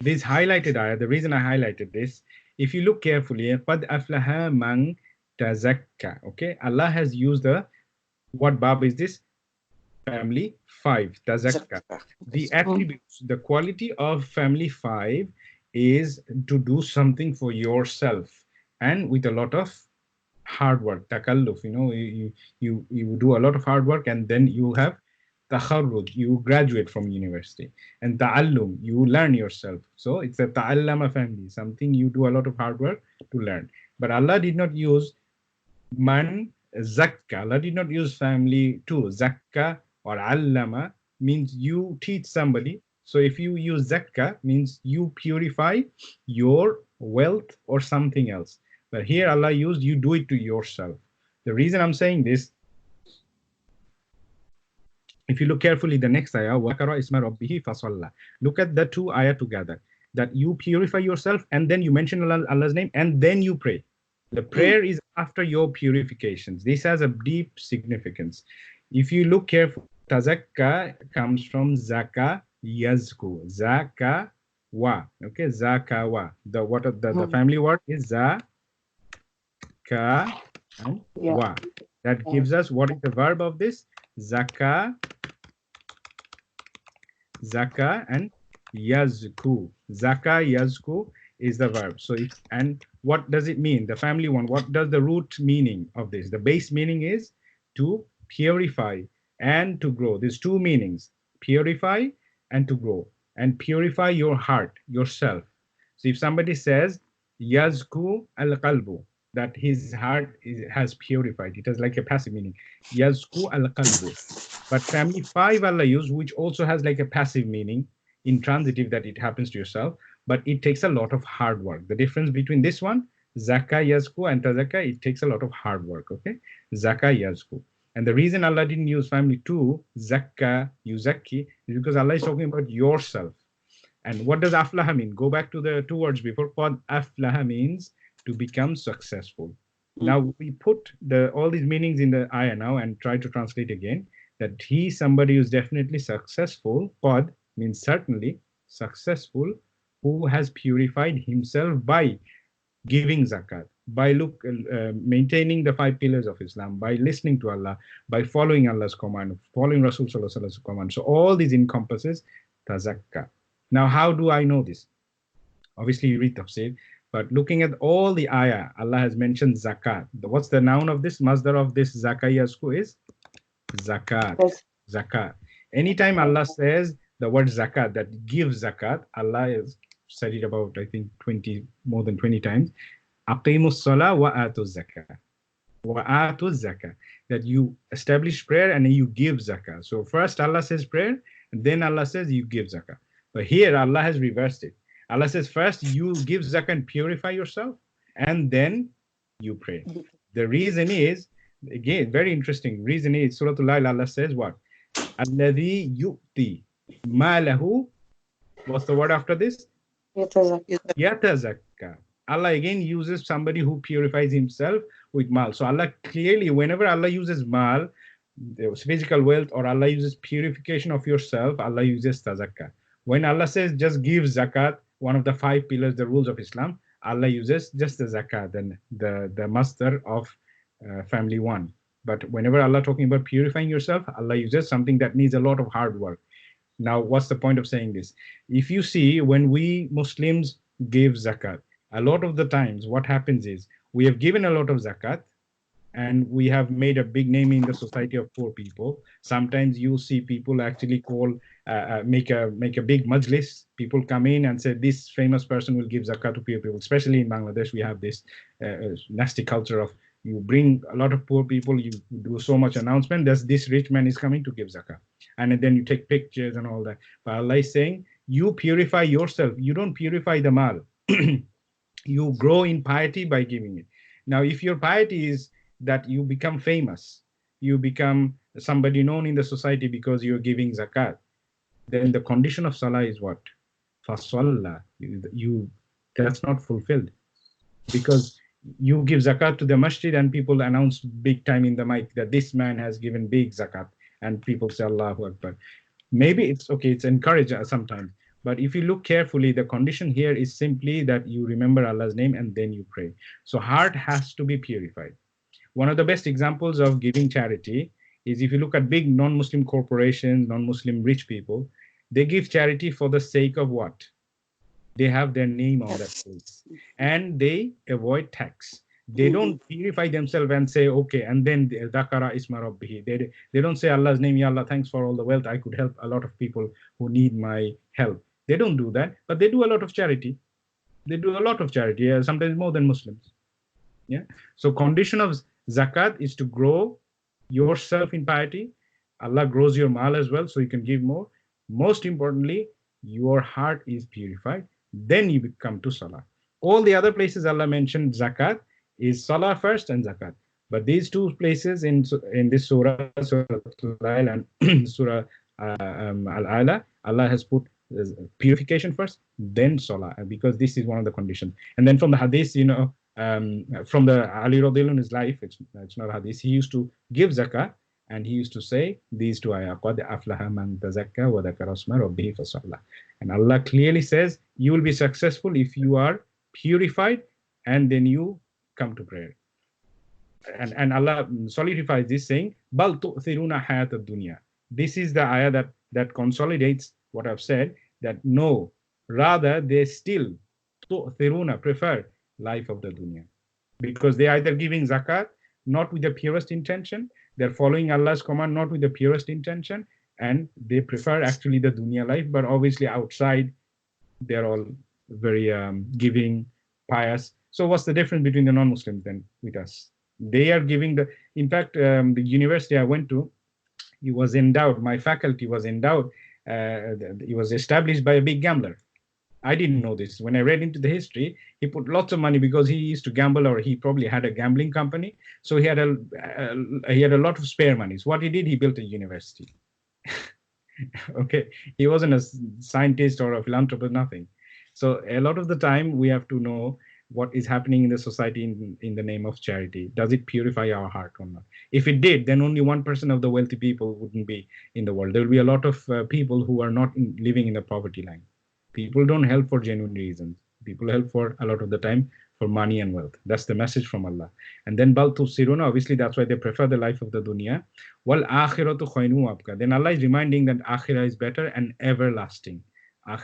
this highlighted ayah, the reason I highlighted this, if you look carefully, قَدْ أَفْلَحَ مَنْ تَزَكَّى. Okay, Allah has used the, what bab is this? Family 5, tazakka. The attributes, the quality of family 5 is to do something for yourself and with a lot of hard work, takalluf, you do a lot of hard work, and then you have takharruj, you graduate from university, and ta'allum, you learn yourself. So it's a ta'allama family, something you do a lot of hard work to learn. But Allah did not use man zakka. Allah did not use family too. Zakka or allama means you teach somebody. So if you use zakka, means you purify your wealth or something else. But here Allah used you do it to yourself. The reason I'm saying this, if you look carefully, the next ayah, وَذَكَرَ اسْمَ رَبِّهِ فَصَلَّى. Look at the two ayah together. That you purify yourself and then you mention Allah's name and then you pray. The prayer is after your purifications. This has a deep significance. If you look carefully, tazakka comes from zaka yazku. Zaka wa. Okay, zaka wa. The family word is za ka and wa. That gives us what is the verb of this? Zaka and yazku. Zaka yazku is the verb. So it's, and what does it mean? The family one, what does the root meaning of this? The base meaning is to purify and to grow. There's two meanings, purify and to grow, and purify your heart, yourself. So if somebody says yazku al-qalbu, that his heart has purified, it has like a passive meaning, yazku al-qalbu. But family 5 Allah use, which also has like a passive meaning in transitive, that it happens to yourself, but it takes a lot of hard work. The difference between this one, Zaka Yazku and Tazaka, it takes a lot of hard work, okay? Zaka Yazku. And the reason Allah didn't use family 2, Zakka, Yuzakki, is because Allah is talking about yourself. And what does aflaha mean? Go back to the two words before. Qad aflaha means to become successful. Now we put all these meanings in the ayah now and try to translate again. That somebody who's definitely successful. Qad means certainly successful, who has purified himself by giving zakat, by maintaining the 5 pillars of Islam, by listening to Allah, by following Allah's command, following Rasul Sallallahu Alaihi Wasallam's command. So all these encompasses tazakka. Now, how do I know this? Obviously, you read tafsir, but looking at all the ayah, Allah has mentioned zakat. What's the noun of this? Masdar of this zakayasku is zakat. Zakat. Anytime Allah says the word zakat, that gives zakat, Allah has said it about, I think, more than 20 times. Aqimus salah wa atu zakah. Wa atu zakah. That you establish prayer and then you give zakah. So first Allah says prayer, and then Allah says you give zakah. But here Allah has reversed it. Allah says first you give zakah and purify yourself, and then you pray. The reason is, again, very interesting. Reason is, Surah A'la, Allah says what? Alladhi yu'ti malahu. What's the word after this? Yatazakka. Allah again uses somebody who purifies himself with mal. So Allah clearly, whenever Allah uses mal, physical wealth, or Allah uses purification of yourself, Allah uses tazakka. When Allah says just give zakat, one of the 5 pillars, the rules of Islam, Allah uses just the zakat, then the master of family 1. But whenever Allah talking about purifying yourself, Allah uses something that needs a lot of hard work. Now, what's the point of saying this? If you see, when we Muslims give zakat, a lot of the times what happens is we have given a lot of zakat and we have made a big name in the society of poor people. Sometimes you see people actually make a big majlis. People come in and say, this famous person will give zakat to poor people. Especially in Bangladesh, we have this nasty culture of, you bring a lot of poor people, you do so much announcement, that this rich man is coming to give zakah. And then you take pictures and all that. But Allah is saying, you purify yourself. You don't purify the mal. You grow in piety by giving it. Now, if your piety is that you become famous, you become somebody known in the society because you're giving zakat, then the condition of salah is what? Fasalla. That's not fulfilled. Because you give zakat to the masjid and people announce big time in the mic that this man has given big zakat, and people say Allahu Akbar. Maybe it's okay, it's encouraged sometimes, But if you look carefully, the condition here is simply that you remember Allah's name and then you pray. So heart has to be purified. One of the best examples of giving charity is if you look at big non-Muslim corporations, non-Muslim rich people, they give charity for the sake of what? They have their name on that Yes. place, and they avoid tax. They don't purify themselves and say, okay, and then Dakara Isma Rabbihi. They don't say Allah's name, Ya Allah, thanks for all the wealth. I could help a lot of people who need my help. They don't do that, but they do a lot of charity. They do a lot of charity, sometimes more than Muslims. Yeah. So condition of zakat is to grow yourself in piety. Allah grows your mal as well, so you can give more. Most importantly, your heart is purified. Then you come to salah. All the other places Allah mentioned zakat is salah first and zakat. But these two places in this surah, Surah Al-A'la and Surah Al-A'la, Allah has put purification first, then salah, because this is one of the conditions. And then from the hadith, from the Ali Radiallahu his life, it's not hadith. He used to give zakah, and he used to say these two ayah, قَدْ أَفْلَحَ مَنْ تَزَكَّى وَذَكَرَ اسْمَ رَبِّهِ فَصَلَّى. And Allah clearly says you will be successful if you are purified and then you come to prayer. And Allah solidifies this saying, بَلْ تُؤْثِرُونَ حَيَاةَ الدُّنْيَا. This is the ayah that consolidates what I've said, that no, rather they still تُؤْثِرُونَ prefer life of the dunya. Because they are either giving zakat not with the purest intention, they're following Allah's command not with the purest intention, and they prefer actually the dunya life, but obviously outside they're all very giving, pious. So what's the difference between the non-Muslims then with us? They are giving in fact, the university I went to, it was endowed, my faculty was endowed, it was established by a big gambler. I didn't know this. When I read into the history, he put lots of money because he used to gamble, or he probably had a gambling company. So he had a lot of spare money. So what he did, he built a university. Okay, he wasn't a scientist or a philanthropist, nothing. So a lot of the time we have to know what is happening in the society in the name of charity. Does it purify our heart or not? If it did, then only 1% of the wealthy people wouldn't be in the world. There will be a lot of people who are not living in the poverty line. People don't help for genuine reasons. People help for a lot of the time for money and wealth. That's the message from Allah. And then bal tusiruna, obviously that's why they prefer the life of the dunya. Wal akhiratu khayru abqa. Then Allah is reminding that akhirah is better and everlasting.